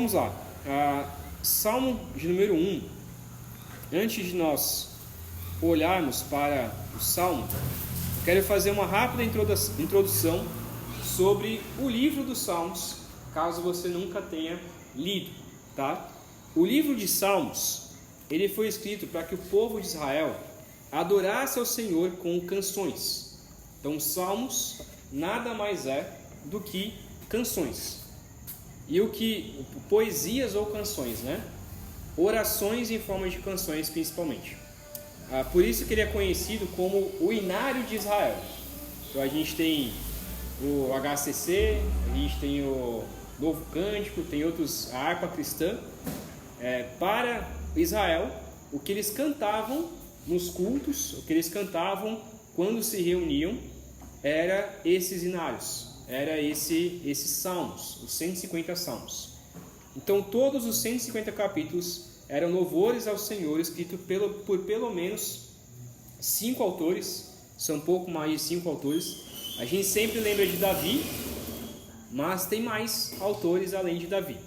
vamos lá. Salmo de número 1. Antes de nós olharmos para o Salmo, eu quero fazer uma rápida introdução sobre o livro dos Salmos, caso você nunca tenha lido, tá? O livro de Salmos, ele foi escrito para que o povo de Israel adorasse ao Senhor com canções. Então, Salmos nada mais é do que canções. E poesias ou canções, né? Orações em forma de canções, principalmente. Por isso que ele é conhecido como o Inário de Israel. Então a gente tem o HCC, a gente tem o Novo Cântico, tem outros, a harpa cristã. Para Israel, o que eles cantavam nos cultos, o que eles cantavam quando se reuniam, era esses inários, era esses salmos, os 150 salmos. Então todos os 150 capítulos eram louvores ao Senhor, escritos por pelo menos 5 autores, são um pouco mais de 5 autores. A gente sempre lembra de Davi, mas tem mais autores além de Davi.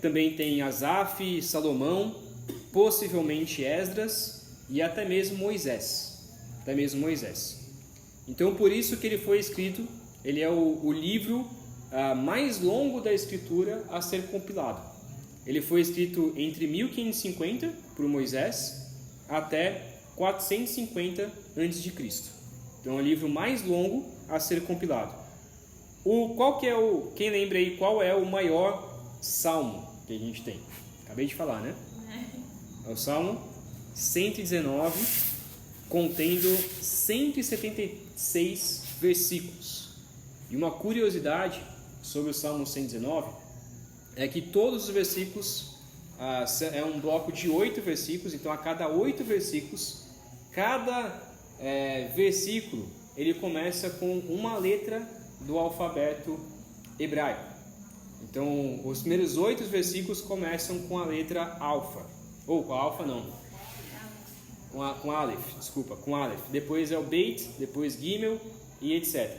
Também tem Asaf, Salomão, possivelmente Esdras e até mesmo Moisés. Então por isso que ele foi escrito, ele é o livro mais longo da Escritura a ser compilado. Ele foi escrito entre 1550 por Moisés até 450 a.C. Então é o livro mais longo a ser compilado. Quem lembra aí qual é o maior salmo que a gente tem? Acabei de falar, né? É o Salmo 119, contendo 176 versículos. E uma curiosidade sobre o Salmo 119 é que todos os versículos é um bloco de 8 versículos. Então a cada 8 versículos, cada versículo ele começa com uma letra do alfabeto hebraico. Então os primeiros 8 versículos começam com a letra alfa, ou com a alfa não, com Aleph, com Aleph. Depois é o Beit, depois Gimel e etc.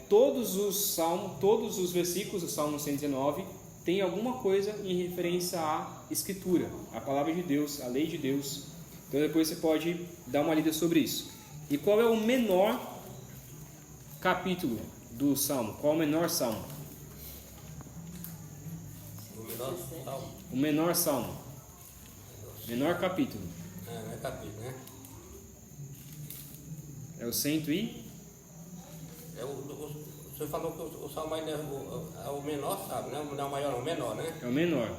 Todos os versículos do Salmo 119 tem alguma coisa em referência à Escritura, à palavra de Deus, à lei de Deus. Então depois você pode dar uma lida sobre isso. E qual é o menor capítulo do Salmo? Qual é o menor Salmo? O menor Salmo. Menor capítulo. Não é capítulo, né? É o 100 e... O senhor falou que o salmo ainda é o menor, sabe? Não é o maior, não, o menor, né? É o menor.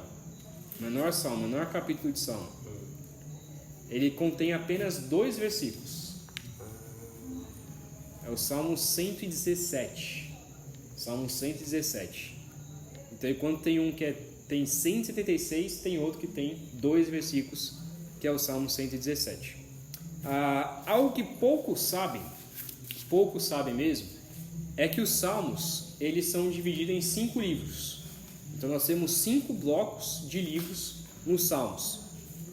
Menor salmo, menor capítulo de salmo. Ele contém apenas 2 versículos. É o Salmo 117. Salmo 117. Então, enquanto tem um que tem 176, tem outro que tem 2 versículos, que é o Salmo 117. Algo que poucos sabem mesmo, é que os Salmos, eles são divididos em 5 livros. Então nós temos 5 blocos de livros nos Salmos.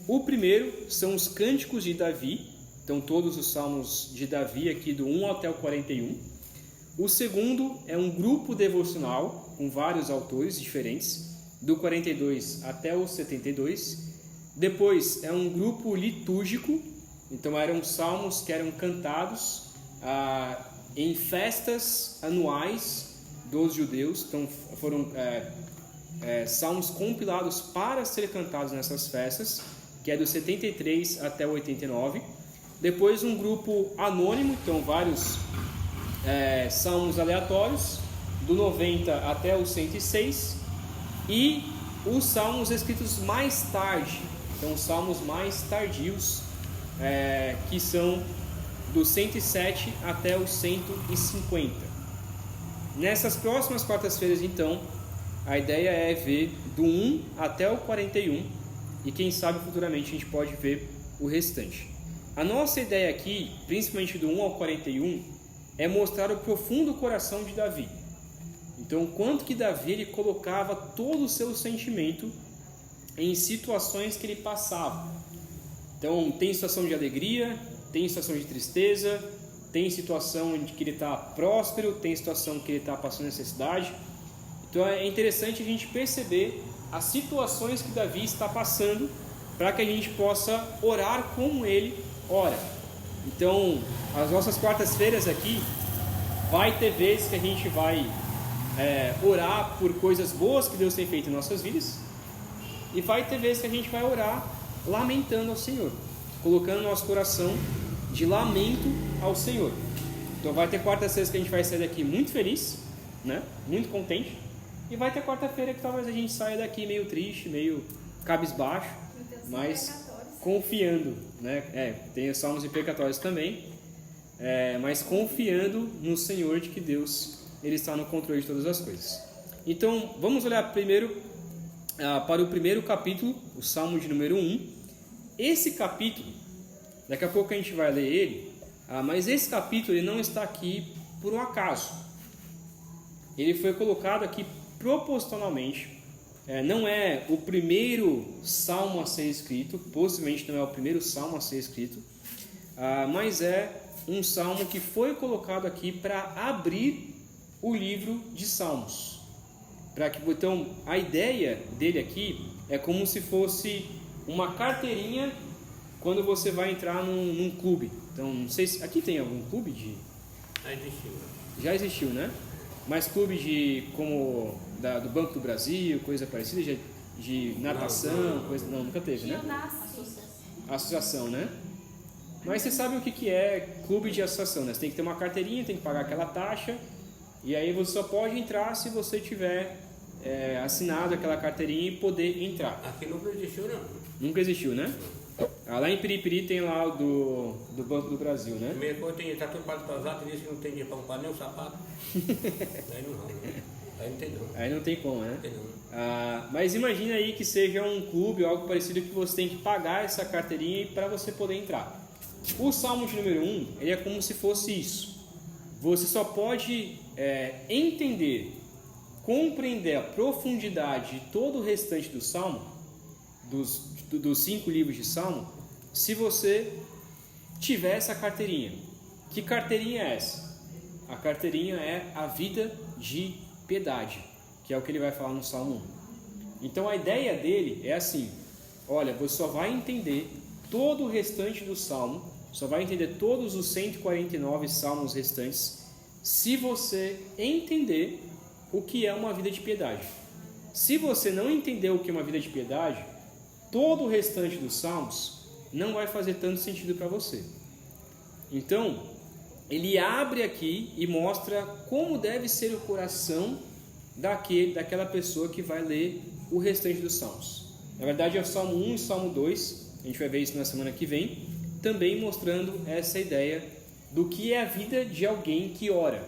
O primeiro são os Cânticos de Davi, então todos os Salmos de Davi aqui do 1 até o 41. O segundo é um grupo devocional com vários autores diferentes, do 42 até o 72. Depois é um grupo litúrgico, então eram salmos que eram cantados em festas anuais dos judeus. Então foram salmos compilados para ser cantados nessas festas, que é do 73 até o 89. Depois um grupo anônimo, então vários salmos aleatórios, do 90 até o 106. E os salmos escritos mais tarde, então os salmos mais tardios, que são do 107 até o 150. Nessas próximas quartas-feiras, então, a ideia é ver do 1 até o 41, e quem sabe futuramente a gente pode ver o restante. A nossa ideia aqui, principalmente do 1 ao 41, é mostrar o profundo coração de Davi. Então, quanto que Davi ele colocava todo o seu sentimento em situações que ele passava. Então, tem situação de alegria, tem situação de tristeza, tem situação em que ele está próspero, tem situação que ele está passando necessidade. Então é interessante a gente perceber as situações que Davi está passando para que a gente possa orar como ele ora. Então, as nossas quartas-feiras aqui, vai ter vezes que a gente vai orar por coisas boas que Deus tem feito em nossas vidas, e vai ter vezes que a gente vai orar lamentando ao Senhor, colocando nosso coração de lamento ao Senhor. Então vai ter quarta-feira que a gente vai sair daqui muito feliz, né? Muito contente, e vai ter quarta-feira que talvez a gente saia daqui meio triste, meio cabisbaixo, mas confiando, né? Tem os salmos imprecatórios também, mas confiando no Senhor, de que Deus, Ele está no controle de todas as coisas. Então vamos olhar primeiro para o primeiro capítulo, o Salmo de número 1. Esse capítulo, daqui a pouco a gente vai ler ele, mas esse capítulo ele não está aqui por um acaso. Ele foi colocado aqui propositalmente. Não é o primeiro salmo a ser escrito, possivelmente não é o primeiro salmo a ser escrito, mas é um salmo que foi colocado aqui para abrir o livro de Salmos. Então, a ideia dele aqui é como se fosse uma carteirinha quando você vai entrar num clube. Então, não sei se aqui tem algum clube de... Já existiu, né? Mas clube como do Banco do Brasil, coisa parecida, de natação, coisa... Não, nunca teve, né? Associação, né? Mas você sabe o que é clube de associação, né? Você tem que ter uma carteirinha, tem que pagar aquela taxa, e aí você só pode entrar se você tiver assinado aquela carteirinha e poder entrar. Aqui nunca existiu, não. Nunca existiu, né? Lá em Piripiri tem lá o do Banco do Brasil, né? Primeiro coisa, está tudo patrocínio, diz que não tem dinheiro para comprar nem um sapato. Aí não, aí não tem não. Aí não tem como, né? Não tem não. Mas imagina aí que seja um clube ou algo parecido, que você tem que pagar essa carteirinha para você poder entrar. O Salmo de número 1, ele é como se fosse isso. Você só pode entender, compreender a profundidade de todo o restante do Salmo, dos 5 livros de Salmo, se você tiver essa carteirinha. Que carteirinha é essa? A carteirinha é a vida de piedade, que é o que ele vai falar no Salmo 1. Então a ideia dele é assim: olha, você só vai entender todo o restante do Salmo, só vai entender todos os 149 salmos restantes, se você entender o que é uma vida de piedade. Se você não entender o que é uma vida de piedade, todo o restante dos salmos não vai fazer tanto sentido para você. Então, ele abre aqui e mostra como deve ser o coração daquela pessoa que vai ler o restante dos salmos. Na verdade, é o Salmo 1 e o Salmo 2, a gente vai ver isso na semana que vem, também mostrando essa ideia do que é a vida de alguém que ora.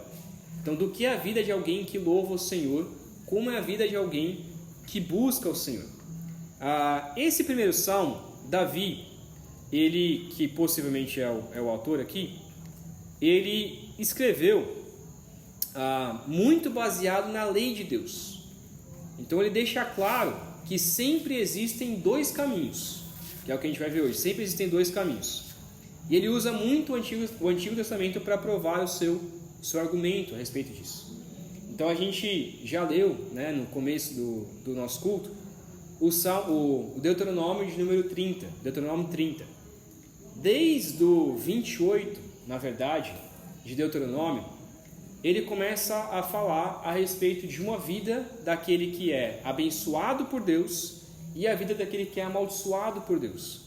Então, do que é a vida de alguém que louva o Senhor, como é a vida de alguém que busca o Senhor. Esse primeiro salmo, Davi, ele, que possivelmente é o autor aqui, ele escreveu muito baseado na lei de Deus. Então ele deixa claro que sempre existem 2 caminhos, que é o que a gente vai ver hoje. Sempre existem 2 caminhos. E ele usa muito o Antigo Testamento para provar o seu argumento a respeito disso. Então a gente já leu, né, no começo do nosso culto, o Deuteronômio de número 30, Deuteronômio 30. Desde o 28, na verdade, de Deuteronômio, ele começa a falar a respeito de uma vida daquele que é abençoado por Deus e a vida daquele que é amaldiçoado por Deus.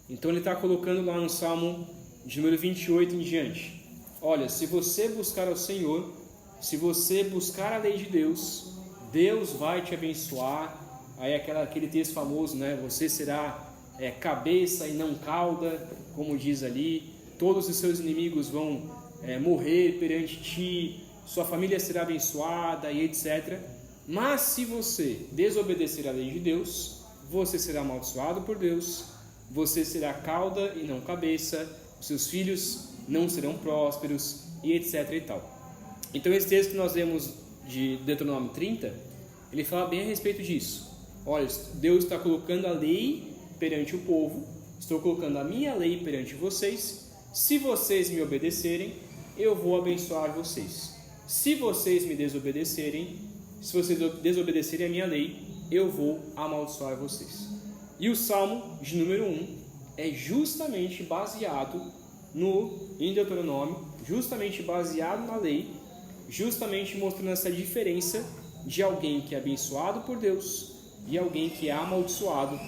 Então ele está colocando lá no Salmo de número 28 em diante: olha, se você buscar ao Senhor, se você buscar a lei de Deus, Deus vai te abençoar. Aí aquele texto famoso, né? Você será cabeça e não cauda, como diz ali. Todos os seus inimigos vão morrer perante ti, sua família será abençoada e etc. Mas se você desobedecer à lei de Deus, você será amaldiçoado por Deus, você será cauda e não cabeça, os seus filhos não serão prósperos e etc e tal. Então esse texto que nós lemos de Deuteronômio 30, ele fala bem a respeito disso. Olha, Deus está colocando a lei perante o povo, estou colocando a minha lei perante vocês. Se vocês me obedecerem, eu vou abençoar vocês. Se vocês me desobedecerem, se vocês desobedecerem a minha lei, eu vou amaldiçoar vocês. E o Salmo de número 1 é justamente baseado em Deuteronômio, justamente baseado na lei, justamente mostrando essa diferença de alguém que é abençoado por Deus e alguém que é amaldiçoado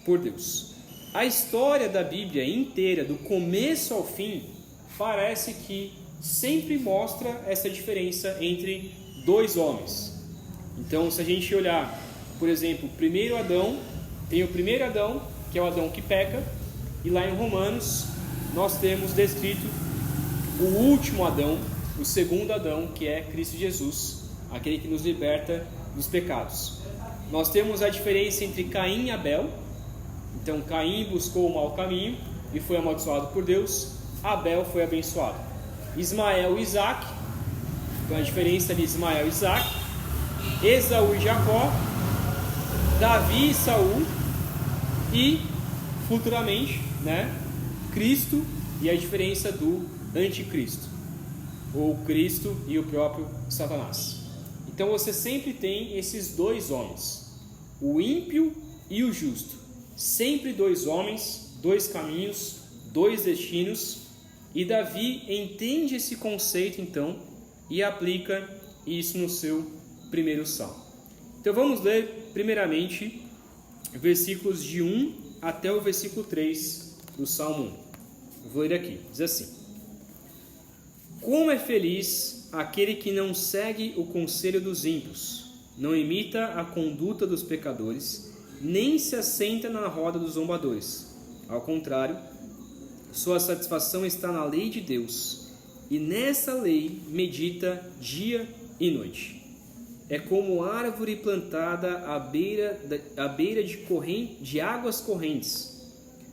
por Deus. A história da Bíblia inteira, do começo ao fim, parece que sempre mostra essa diferença entre dois homens. Então, se a gente olhar, por exemplo, primeiro Adão, tem o primeiro Adão, que é o Adão que peca, e lá em Romanos nós temos descrito o último Adão, o segundo Adão, que é Cristo Jesus, aquele que nos liberta dos pecados. Nós temos a diferença entre Caim e Abel. Então Caim buscou o mau caminho e foi amaldiçoado por Deus. Abel foi abençoado. Ismael e Isaac, então a diferença de Ismael e Isaac. Esaú e Jacó, Davi e Saul, e futuramente, Cristo e a diferença do anticristo, ou Cristo e o próprio Satanás. Então você sempre tem esses dois homens, o ímpio e o justo, sempre dois homens, dois caminhos, dois destinos, e Davi entende esse conceito então e aplica isso no seu primeiro salmo. Então vamos ler primeiramente versículos de 1 até o versículo 3 do Salmo 1. Eu vou ler aqui, diz assim: Como é feliz aquele que não segue o conselho dos ímpios, não imita a conduta dos pecadores, nem se assenta na roda dos zombadores. Ao contrário, sua satisfação está na lei de Deus, e nessa lei medita dia e noite. É como árvore plantada à beira de águas correntes,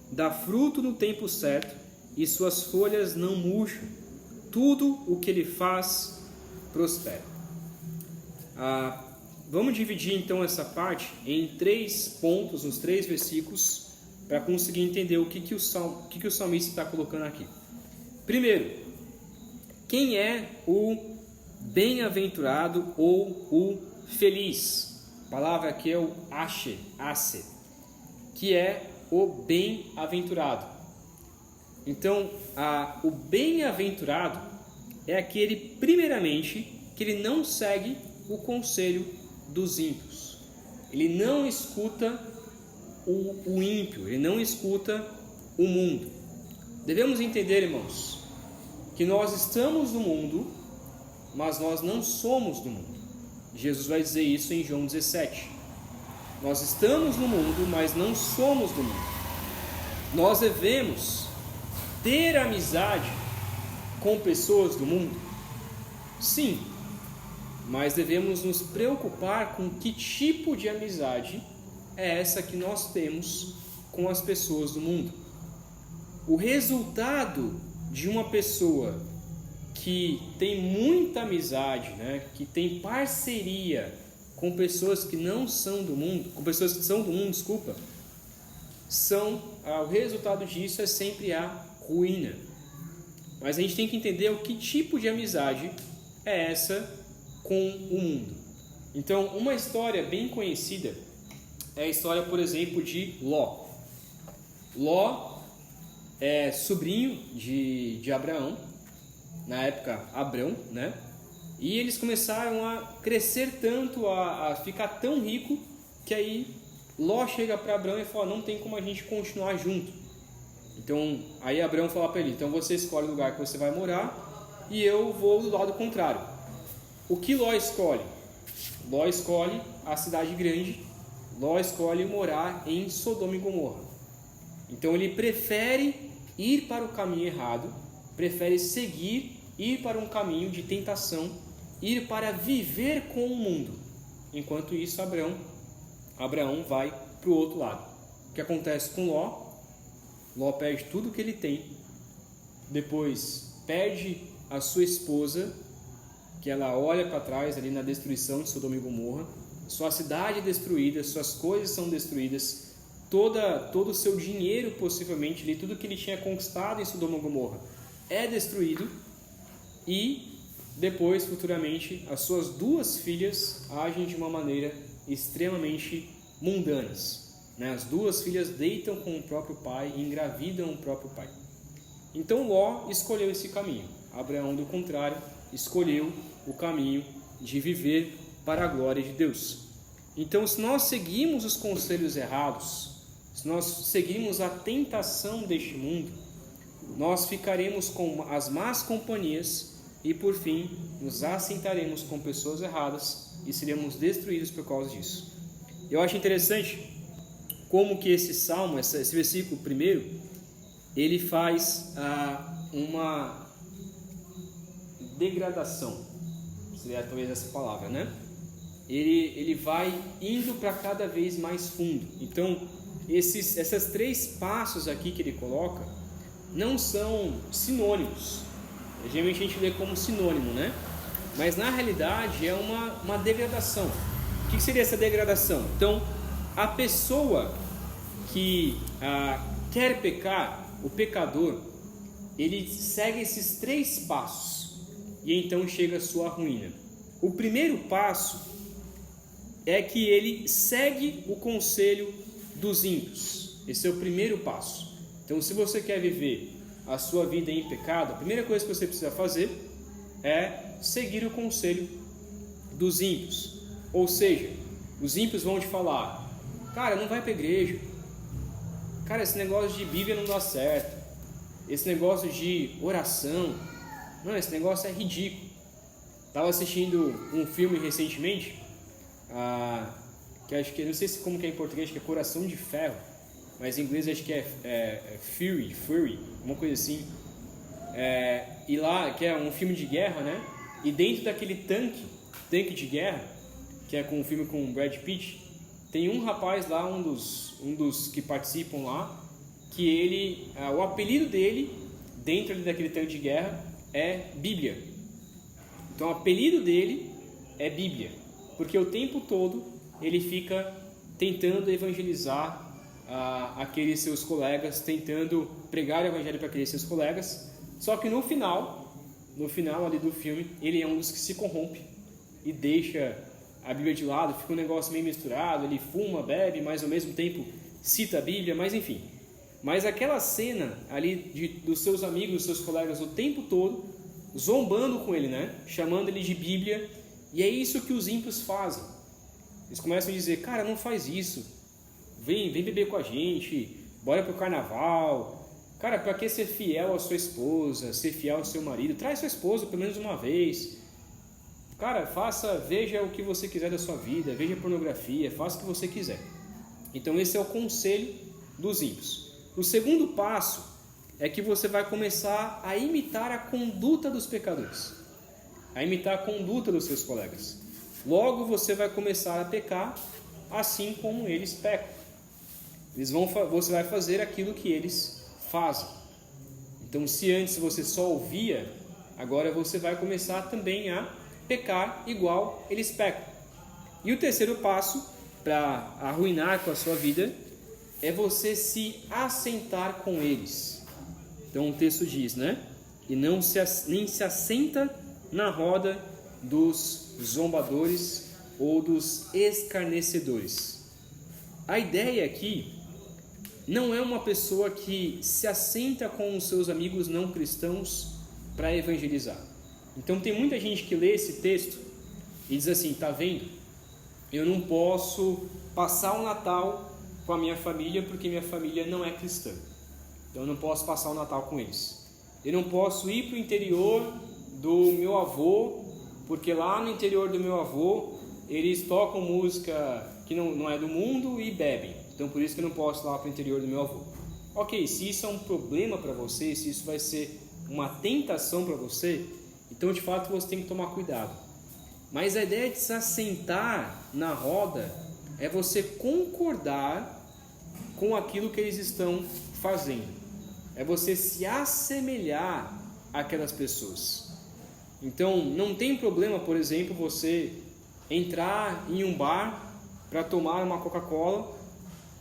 dá fruto no tempo certo, e suas folhas não murcham. Tudo o que ele faz prospera. Vamos dividir então essa parte em 3 pontos, nos 3 versículos, para conseguir entender o que o salmista está colocando aqui. Primeiro, quem é o bem-aventurado ou o feliz? A palavra aqui é o asher, que é o bem-aventurado. Então, o bem-aventurado é aquele, primeiramente, que ele não segue o conselho dos ímpios. Ele não escuta o ímpio, ele não escuta o mundo. Devemos entender, irmãos, que nós estamos no mundo, mas nós não somos do mundo. Jesus vai dizer isso em João 17. Nós estamos no mundo, mas não somos do mundo. Nós devemos ter amizade com pessoas do mundo? Sim, mas devemos nos preocupar com que tipo de amizade é essa que nós temos com as pessoas do mundo. O resultado de uma pessoa que tem muita amizade, que tem parceria com pessoas que não são do mundo, com pessoas que são do mundo, o resultado disso é sempre a ruína. Mas a gente tem que entender o que tipo de amizade é essa com o mundo. Então, uma história bem conhecida é a história, por exemplo, de Ló. Ló é sobrinho de Abraão, na época Abrão, e eles começaram a crescer tanto, a ficar tão rico, que aí Ló chega para Abrão e fala: não tem como a gente continuar junto. Então aí Abrão fala para ele: então você escolhe o lugar que você vai morar e eu vou do lado contrário. O que Ló escolhe? Ló escolhe a cidade grande. Ló escolhe morar em Sodoma e Gomorra. Então ele prefere ir para o caminho errado, prefere ir para um caminho de tentação, ir para viver com o mundo. Enquanto isso, Abraão vai para o outro lado. O que acontece com Ló? Ló perde tudo que ele tem, depois perde a sua esposa, que ela olha para trás ali na destruição de Sodoma e Gomorra, sua cidade é destruída, suas coisas são destruídas, todo o seu dinheiro possivelmente, ali, tudo que ele tinha conquistado em Sodoma e Gomorra é destruído, e depois, futuramente, as suas 2 filhas agem de uma maneira extremamente mundanas, né? As 2 filhas deitam com o próprio pai e engravidam o próprio pai. Então Ló escolheu esse caminho. Abraão, do contrário, escolheu o caminho de viver para a glória de Deus. Então, se nós seguimos os conselhos errados, se nós seguirmos a tentação deste mundo, nós ficaremos com as más companhias e, por fim, nos assentaremos com pessoas erradas e seremos destruídos por causa disso. Eu acho interessante como que esse salmo, esse versículo primeiro, ele faz uma degradação, seria talvez essa palavra, né? Ele vai indo para cada vez mais fundo. Então, esses 3 passos aqui que ele coloca não são sinônimos. Geralmente a gente lê como sinônimo, né? Mas na realidade é uma degradação. O que seria essa degradação? Então, a pessoa que quer pecar, o pecador, ele segue esses 3 passos e então chega à sua ruína. O primeiro passo é que ele segue o conselho dos ímpios. Esse é o primeiro passo. Então, se você quer viver a sua vida em pecado, a primeira coisa que você precisa fazer é seguir o conselho dos ímpios. Ou seja, os ímpios vão te falar: cara, não vai para a igreja. Cara, esse negócio de Bíblia não dá certo. Esse negócio de oração, não, esse negócio é ridículo. Estava assistindo um filme recentemente, que acho que, não sei como que é em português, que é Coração de Ferro, mas em inglês acho que é Fury, uma coisa assim. E lá, que é um filme de guerra, né? E dentro daquele tanque de guerra, que é com um filme com o Brad Pitt, tem um rapaz lá, um dos que participam lá, que ele, o apelido dele, dentro ali daquele tanque de guerra, é Bíblia. Então o apelido dele é Bíblia, porque o tempo todo ele fica tentando evangelizar aqueles seus colegas, tentando pregar o evangelho para aqueles seus colegas, só que no final ali do filme, ele é um dos que se corrompe e deixa a Bíblia de lado, fica um negócio meio misturado, ele fuma, bebe, mas ao mesmo tempo cita a Bíblia, mas enfim. Mas aquela cena ali dos seus amigos, dos seus colegas o tempo todo, zombando com ele, né? Chamando ele de Bíblia, e é isso que os ímpios fazem. Eles começam a dizer: cara, não faz isso, vem beber com a gente, bora pro carnaval, cara, para que ser fiel à sua esposa, ser fiel ao seu marido, traz sua esposa pelo menos uma vez, cara, veja o que você quiser da sua vida, veja pornografia, faça o que você quiser. Então esse é o conselho dos ímpios. O segundo passo é que você vai começar a imitar a conduta dos pecadores, a imitar a conduta dos seus colegas. Logo você vai começar a pecar assim como eles pecam. Você vai fazer aquilo que eles fazem. Então, se antes você só ouvia, agora você vai começar também a pecar igual eles pecam. E o terceiro passo para arruinar com a sua vida é você se assentar com eles. Então o texto diz, né? E nem se assenta na roda dos zombadores ou dos escarnecedores. A ideia aqui não é uma pessoa que se assenta com os seus amigos não cristãos para evangelizar. Então tem muita gente que lê esse texto e diz assim: tá vendo? Eu não posso passar o Natal com a minha família porque minha família não é cristã. Então eu não posso passar o Natal com eles. Eu não posso ir para o interior do meu avô, porque lá no interior do meu avô eles tocam música que não é do mundo e bebem. Então por isso que eu não posso ir lá para o interior do meu avô. Ok, se isso é um problema para você, se isso vai ser uma tentação para você, então de fato você tem que tomar cuidado. Mas a ideia de se assentar na roda é você concordar com aquilo que eles estão fazendo. É você se assemelhar àquelas pessoas. Então, não tem problema, por exemplo, você entrar em um bar para tomar uma Coca-Cola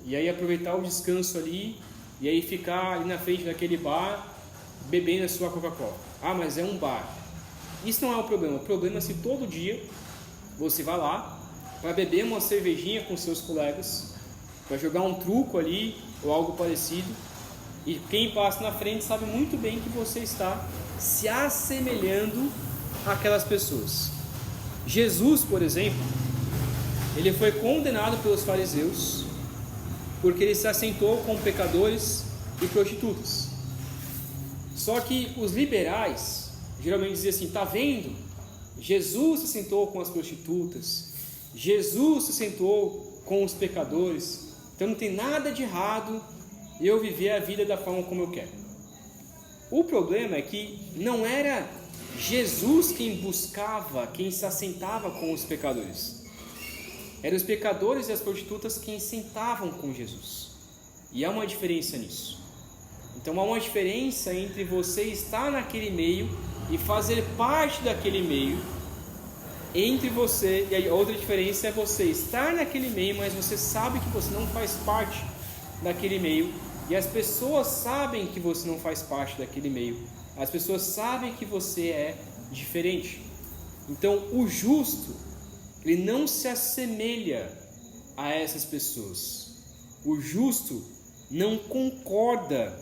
e aí aproveitar o descanso ali e aí ficar ali na frente daquele bar bebendo a sua Coca-Cola. Ah, mas é um bar. Isso não é o problema. O problema é se todo dia você vai lá para beber uma cervejinha com seus colegas, para jogar um truco ali ou algo parecido, e quem passa na frente sabe muito bem que você está se assemelhando àquelas pessoas. Jesus, por exemplo, ele foi condenado pelos fariseus porque ele se assentou com pecadores e prostitutas. Só que os liberais geralmente diziam assim: tá vendo? Jesus se sentou com as prostitutas, Jesus se sentou com os pecadores, então não tem nada de errado eu viver a vida da forma como eu quero. O problema é que não era Jesus quem buscava, quem se assentava com os pecadores. Eram os pecadores e as prostitutas quem sentavam com Jesus. E há uma diferença nisso. Então há uma diferença entre você estar naquele meio e fazer parte daquele meio, entre você, e a outra diferença é você estar naquele meio, mas você sabe que você não faz parte daquele meio, e as pessoas sabem que você não faz parte daquele meio, as pessoas sabem que você é diferente. Então o justo, ele não se assemelha a essas pessoas. O justo não concorda,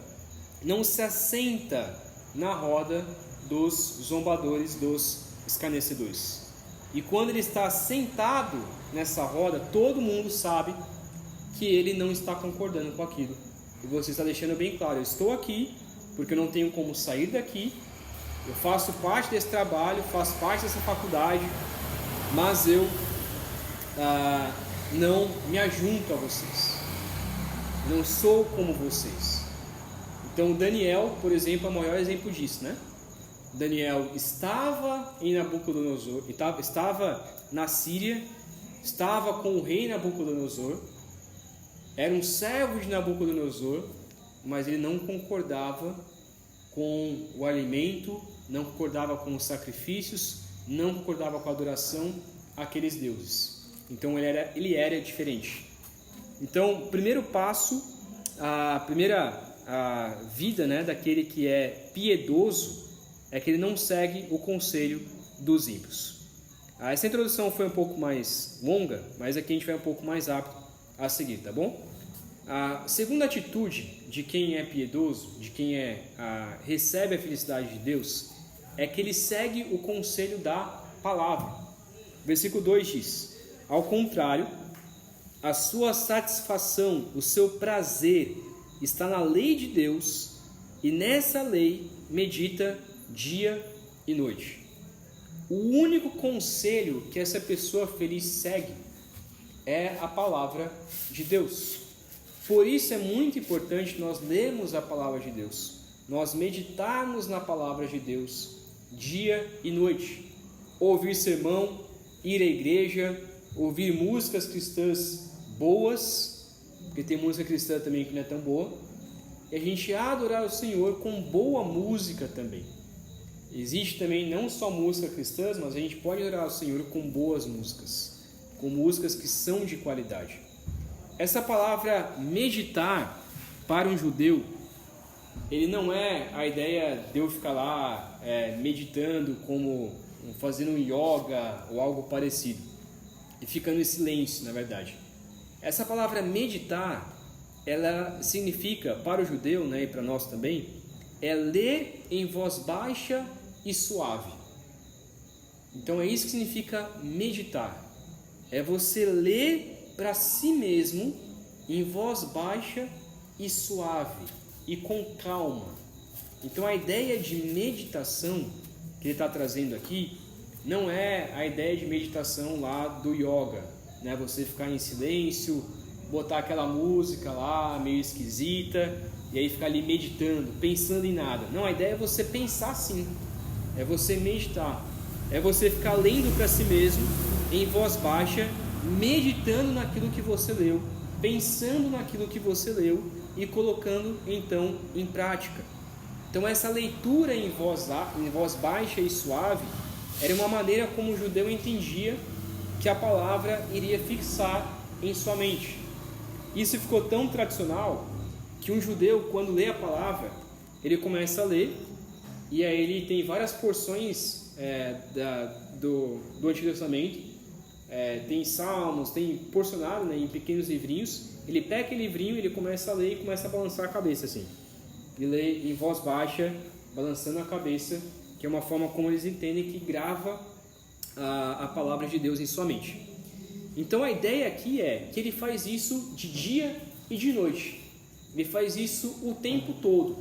não se assenta na roda dos zombadores, dos escarnecedores. E quando ele está sentado nessa roda, todo mundo sabe que ele não está concordando com aquilo. E você está deixando bem claro: eu estou aqui porque eu não tenho como sair daqui, eu faço parte desse trabalho, faço parte dessa faculdade, mas eu não me ajunto a vocês, não sou como vocês. Então Daniel, por exemplo, é o maior exemplo disso, né? Daniel estava em Nabucodonosor, estava na Síria, estava com o rei Nabucodonosor, era um servo de Nabucodonosor, mas ele não concordava com o alimento, não concordava com os sacrifícios, não concordava com a adoração àqueles deuses. Então ele era diferente. Então, o primeiro passo, a primeira vida, né, daquele que é piedoso, é que ele não segue o conselho dos ímpios. Essa introdução foi um pouco mais longa, mas aqui a gente vai um pouco mais rápido a seguir, tá bom? A segunda atitude de quem é piedoso, de quem recebe a felicidade de Deus, é que ele segue o conselho da palavra. Versículo 2 diz: ao contrário, a sua satisfação, o seu prazer está na lei de Deus, e nessa lei medita dia e noite. O único conselho que essa pessoa feliz segue é a palavra de Deus. Por isso é muito importante nós lermos a palavra de Deus, nós meditarmos na palavra de Deus dia e noite, ouvir sermão, ir à igreja, ouvir músicas cristãs boas, porque tem música cristã também que não é tão boa, e a gente adorar o Senhor com boa música também. Existe também não só música cristã, mas a gente pode adorar o Senhor com boas músicas, com músicas que são de qualidade. Essa palavra meditar para um judeu, ele não é a ideia de eu ficar lá meditando, como fazendo um yoga ou algo parecido, e ficando em silêncio, na verdade. Essa palavra meditar, ela significa, para o judeu, né, e para nós também, é ler em voz baixa e suave. Então é isso que significa meditar. É você ler para si mesmo em voz baixa e suave e com calma. Então a ideia de meditação que ele está trazendo aqui não é a ideia de meditação lá do yoga, né? Você ficar em silêncio, botar aquela música lá meio esquisita e aí ficar ali meditando, pensando em nada. Não, a ideia é você pensar sim, é você meditar, é você ficar lendo para si mesmo em voz baixa, meditando naquilo que você leu, pensando naquilo que você leu e colocando então em prática. Então essa leitura em voz baixa e suave era uma maneira como o judeu entendia que a palavra iria fixar em sua mente. Isso ficou tão tradicional que um judeu, quando lê a palavra, ele começa a ler e aí ele tem várias porções do Antigo Testamento, tem salmos, tem porcionado, né, em pequenos livrinhos. Ele pega aquele livrinho, ele começa a ler e começa a balançar a cabeça assim. Ele lê em voz baixa, balançando a cabeça, que é uma forma como eles entendem que grava a palavra de Deus em sua mente. Então a ideia aqui é que ele faz isso de dia e de noite. Ele faz isso o tempo todo.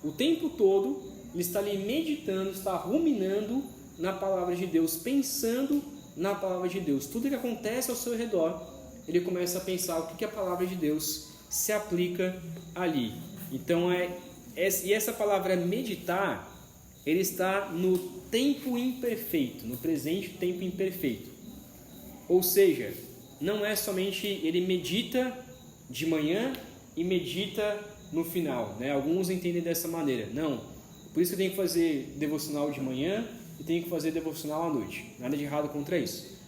O tempo todo ele está ali meditando, está ruminando na palavra de Deus, pensando na palavra de Deus. Tudo que acontece ao seu redor, ele começa a pensar o que a palavra de Deus se aplica ali. Então e essa palavra meditar, ele está no tempo imperfeito, no presente tempo imperfeito. Ou seja, não é somente ele medita de manhã e medita no final, né? Alguns entendem dessa maneira. Não, por isso que eu tenho que fazer devocional de manhã e tenho que fazer devocional à noite. Nada de errado contra isso.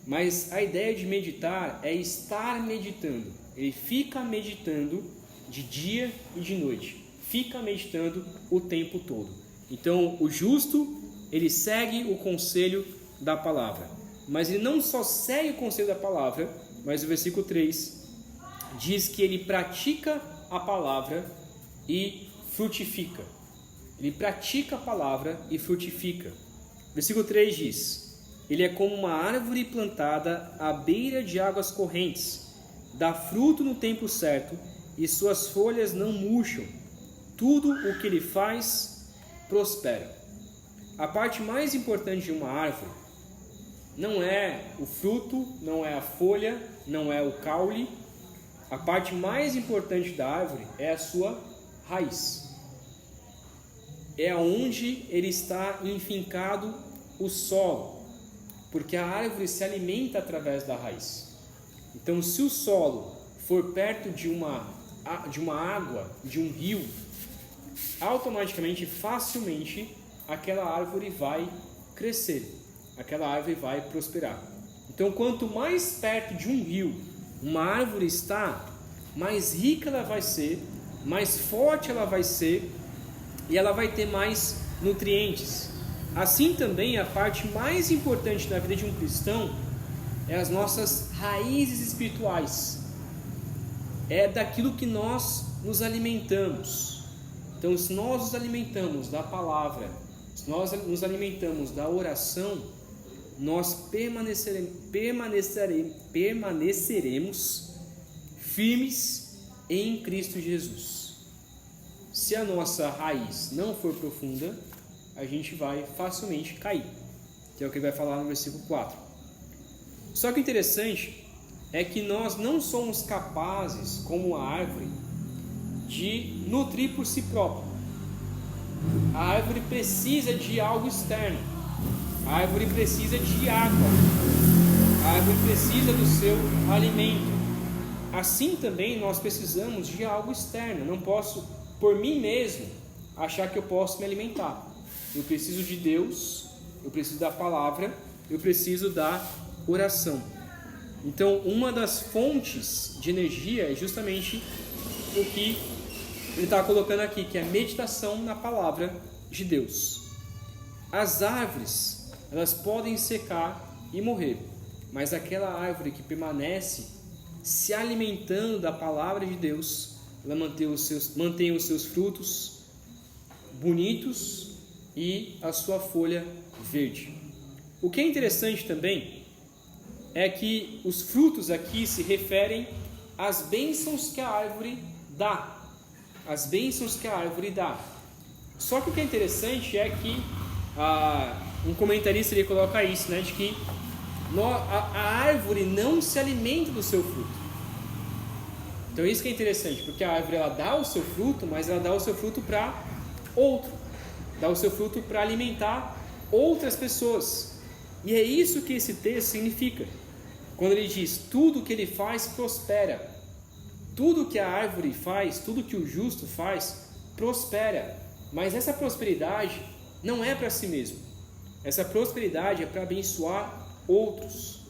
Mas a ideia de meditar é estar meditando. Ele fica meditando de dia e de noite. Fica meditando o tempo todo. Então, o justo, ele segue o conselho da palavra. Mas ele não só segue o conselho da palavra, mas o versículo 3 diz que ele pratica a palavra e frutifica. Ele pratica a palavra e frutifica. Versículo 3 diz: ele é como uma árvore plantada à beira de águas correntes, dá fruto no tempo certo e suas folhas não murcham. Tudo o que ele faz prospera. A parte mais importante de uma árvore não é o fruto, não é a folha, não é o caule. A parte mais importante da árvore é a sua raiz. É onde ele está enfincado o solo, porque a árvore se alimenta através da raiz. Então, se o solo for perto de uma água, de um rio, automaticamente, facilmente, aquela árvore vai crescer, aquela árvore vai prosperar. Então, quanto mais perto de um rio uma árvore está, mais rica ela vai ser, mais forte ela vai ser e ela vai ter mais nutrientes. Assim também, a parte mais importante da vida de um cristão é as nossas raízes espirituais. É daquilo que nós nos alimentamos. Então, se nós nos alimentamos da palavra, se nós nos alimentamos da oração, nós permaneceremos firmes em Cristo Jesus. Se a nossa raiz não for profunda, a gente vai facilmente cair, que é o que ele vai falar no versículo 4. Só que o interessante é que nós não somos capazes, como a árvore, de nutrir por si própria. A árvore precisa de algo externo. A árvore precisa de água. A árvore precisa do seu alimento. Assim também nós precisamos de algo externo. Eu não posso, por mim mesmo, achar que eu posso me alimentar. Eu preciso de Deus, eu preciso da palavra, eu preciso da oração. Então, uma das fontes de energia é justamente o que ele está colocando aqui, que é a meditação na palavra de Deus. As árvores, elas podem secar e morrer, mas aquela árvore que permanece se alimentando da palavra de Deus, ela mantém os seus frutos bonitos e a sua folha verde. O que é interessante também é que os frutos aqui se referem às bênçãos que a árvore dá. As bênçãos que a árvore dá. Só que o que é interessante é que um comentarista ele coloca isso, né, de que a árvore não se alimenta do seu fruto. Então isso que é interessante, porque a árvore ela dá o seu fruto, mas ela dá o seu fruto para outro, dá o seu fruto para alimentar outras pessoas. E é isso que esse texto significa, quando ele diz: tudo que ele faz prospera. Tudo que a árvore faz, tudo que o justo faz, prospera. Mas essa prosperidade não é para si mesmo. Essa prosperidade é para abençoar outros.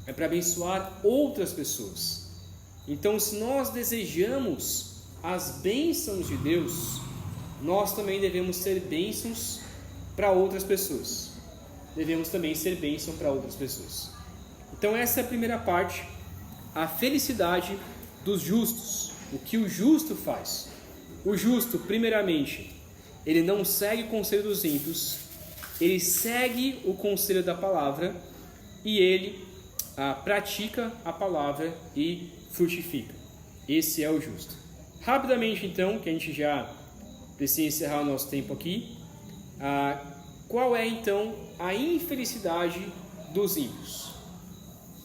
É para abençoar outras pessoas. Então, se nós desejamos as bênçãos de Deus, nós também devemos ser bênçãos para outras pessoas. devemos também ser bênção para outras pessoas. Então essa é a primeira parte, a felicidade dos justos. O que o justo faz? O justo, primeiramente, ele não segue o conselho dos ímpios, ele segue o conselho da palavra e ele pratica a palavra e frutifica. Esse é o justo. Rapidamente então, que a gente já precisa encerrar o nosso tempo aqui, qual é então a infelicidade dos ímpios?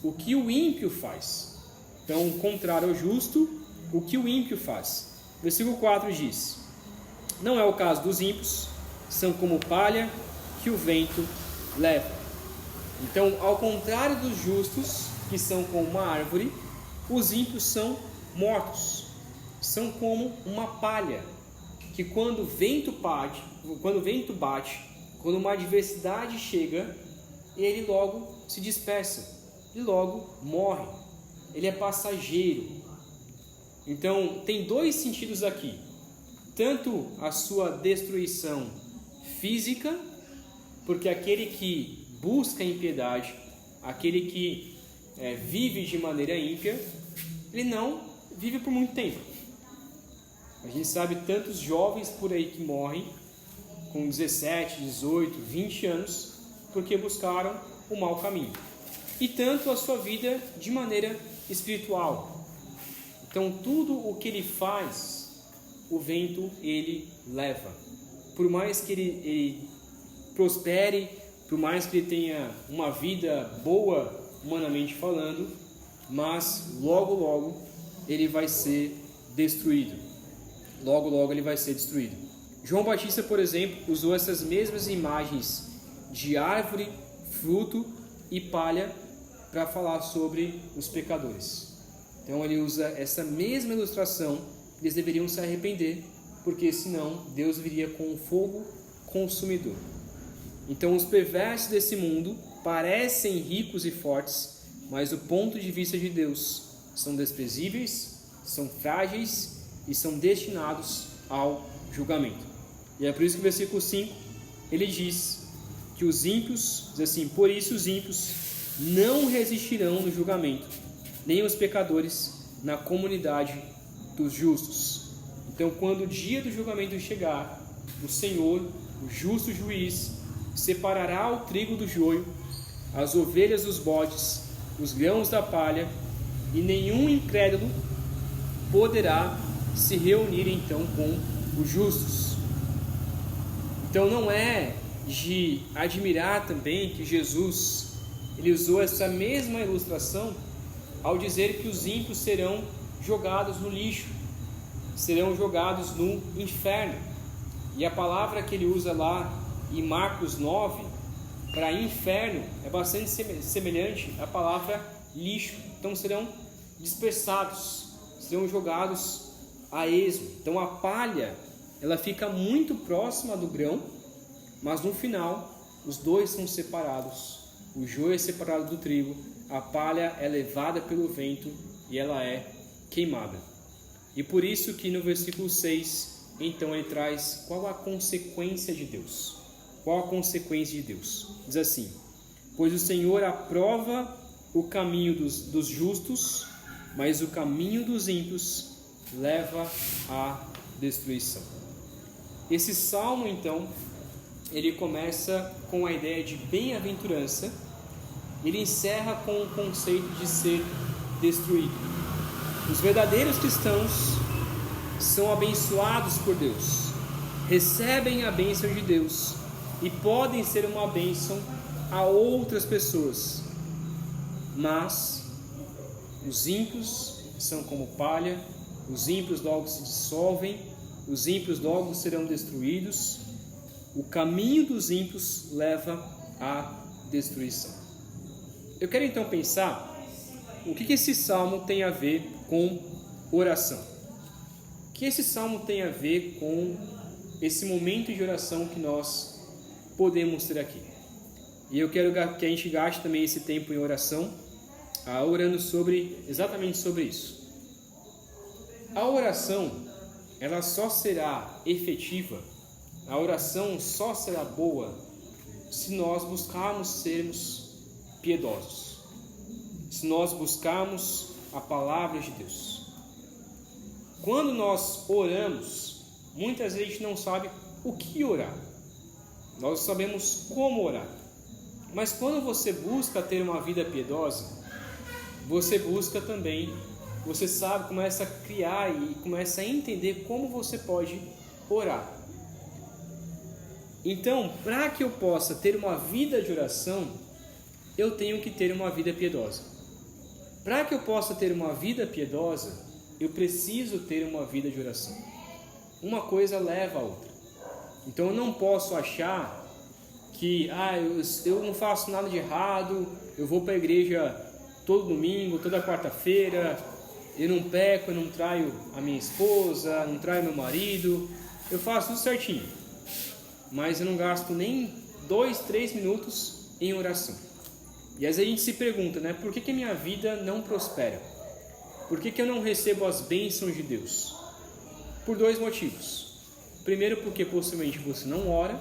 O que o ímpio faz? Então, contrário ao justo, o que o ímpio faz? Versículo 4 diz: não é o caso dos ímpios, são como palha que o vento leva. Então, ao contrário dos justos, que são como uma árvore, os ímpios são mortos, são como uma palha, que quando o vento bate, quando uma adversidade chega, ele logo se dispersa, ele logo morre, ele é passageiro. Então, tem dois sentidos aqui, tanto a sua destruição física, porque aquele que busca a impiedade, aquele que vive de maneira ímpia, ele não vive por muito tempo. A gente sabe tantos jovens por aí que morrem com 17, 18, 20 anos porque buscaram o mau caminho. E tanto a sua vida de maneira espiritual. Então tudo o que ele faz, o vento ele leva. Por mais que ele prospere, por mais que ele tenha uma vida boa humanamente falando, mas logo ele vai ser destruído. Logo ele vai ser destruído. João Batista, por exemplo, usou essas mesmas imagens de árvore, fruto e palha para falar sobre os pecadores. Então ele usa essa mesma ilustração, eles deveriam se arrepender, porque senão Deus viria com um fogo consumidor. Então os perversos desse mundo parecem ricos e fortes, mas do ponto de vista de Deus são desprezíveis, são frágeis e são destinados ao julgamento. E é por isso que o versículo 5 ele diz que os ímpios, diz assim: por isso os ímpios não resistirão no julgamento, nem os pecadores na comunidade dos justos. Então, quando o dia do julgamento chegar, o Senhor, o justo juiz, separará o trigo do joio, as ovelhas dos bodes, os grãos da palha, e nenhum incrédulo poderá se reunir então com os justos. Então não é de admirar também que Jesus ele usou essa mesma ilustração ao dizer que os ímpios serão jogados no lixo, serão jogados no inferno. E a palavra que ele usa lá em Marcos 9 para inferno é bastante semelhante à palavra lixo. Então serão dispersados, serão jogados a esmo. Então a palha ela fica muito próxima do grão, mas no final os dois são separados. O joio é separado do trigo, a palha é levada pelo vento e ela é queimada. E por isso que no versículo 6, então ele traz qual a consequência de Deus. Qual a consequência de Deus? Diz assim: pois o Senhor aprova o caminho dos justos, mas o caminho dos ímpios leva à destruição. Esse salmo, então, ele começa com a ideia de bem-aventurança, ele encerra com o conceito de ser destruído. Os verdadeiros cristãos são abençoados por Deus, recebem a bênção de Deus e podem ser uma bênção a outras pessoas, mas os ímpios são como palha, os ímpios logo se dissolvem, os ímpios logo serão destruídos. O caminho dos ímpios leva à destruição. Eu quero então pensar o que esse salmo tem a ver com oração. O que esse salmo tem a ver com esse momento de oração que nós podemos ter aqui. E eu quero que a gente gaste também esse tempo em oração, orando exatamente sobre isso. A oração, ela só será efetiva, a oração só será boa se nós buscarmos sermos piedosos, se nós buscarmos a palavra de Deus. Quando nós oramos, muitas vezes a gente não sabe o que orar. Nós sabemos como orar. Mas quando você busca ter uma vida piedosa, você busca também, você sabe, começa a criar e começa a entender como você pode orar. Então, para que eu possa ter uma vida de oração, eu tenho que ter uma vida piedosa. Para que eu possa ter uma vida piedosa, eu preciso ter uma vida de oração. Uma coisa leva a outra. Então eu não posso achar que eu não faço nada de errado, eu vou para a igreja todo domingo, toda quarta-feira, eu não peco, eu não traio a minha esposa, não traio meu marido, eu faço tudo certinho. Mas eu não gasto nem 2, 3 minutos em oração. E às vezes a gente se pergunta, né? Por que a minha vida não prospera? Por que eu não recebo as bênçãos de Deus? Por 2 motivos. Primeiro, porque possivelmente você não ora.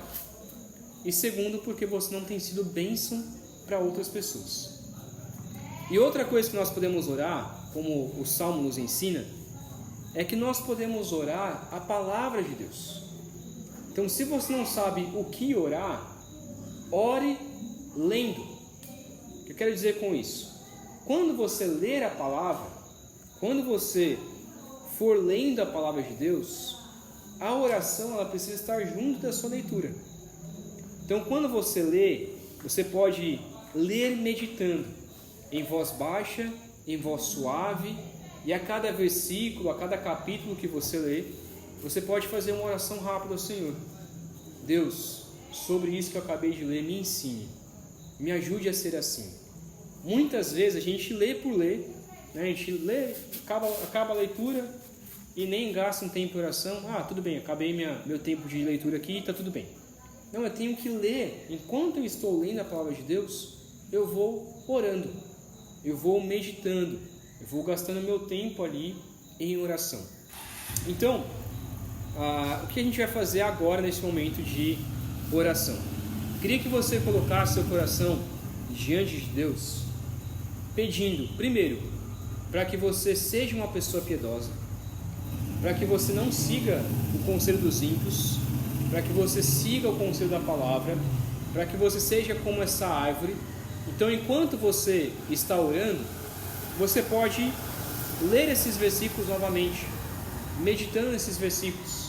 E segundo, porque você não tem sido bênção para outras pessoas. E outra coisa que nós podemos orar, como o Salmo nos ensina, é que nós podemos orar a palavra de Deus. Então, se você não sabe o que orar, ore lendo. O que eu quero dizer com isso? Quando você ler a palavra, quando você for lendo a palavra de Deus, a oração ela precisa estar junto da sua leitura. Então, quando você lê, você pode ler meditando, em voz baixa, em voz suave, e a cada versículo, a cada capítulo que você lê, você pode fazer uma oração rápida ao Senhor. Deus, sobre isso que eu acabei de ler, me ensine, me ajude a ser assim. Muitas vezes a gente lê por ler, né? A gente lê, acaba a leitura e nem gasta um tempo em oração. Tudo bem, acabei meu tempo de leitura aqui, está tudo bem. Não, eu tenho que ler. Enquanto eu estou lendo a palavra de Deus, eu vou orando, eu vou meditando, eu vou gastando meu tempo ali em oração. Então, o que a gente vai fazer agora nesse momento de oração? Queria que você colocasse seu coração diante de Deus, pedindo, primeiro, para que você seja uma pessoa piedosa, para que você não siga o conselho dos ímpios, para que você siga o conselho da palavra, para que você seja como essa árvore. Então, enquanto você está orando, você pode ler esses versículos novamente, meditando nesses versículos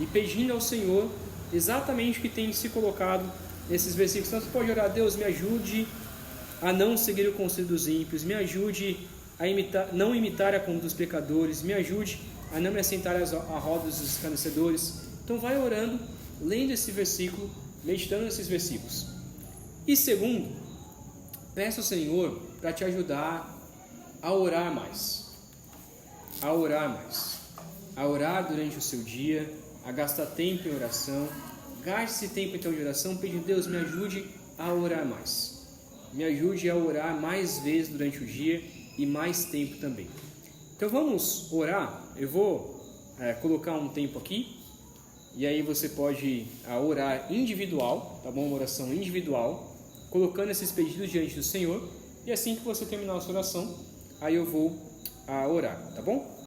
e pedindo ao Senhor exatamente o que tem se colocado nesses versículos. Então, você pode orar: Deus, me ajude a não seguir o conselho dos ímpios, me ajude a não imitar a conduta dos pecadores, me ajude a não me assentar à roda dos escarnecedores. Então vai orando, lendo esse versículo, meditando nesses versículos. E segundo, peça ao Senhor para te ajudar a orar mais, a orar durante o seu dia, a gastar tempo em oração. Gaste esse tempo então de oração, pedindo: Deus, me ajude a orar mais, me ajude a orar mais vezes durante o dia e mais tempo também. Então vamos orar. Eu vou colocar um tempo aqui, e aí você pode orar individual, tá bom? Uma oração individual, colocando esses pedidos diante do Senhor, e assim que você terminar a sua oração, aí eu vou orar, tá bom?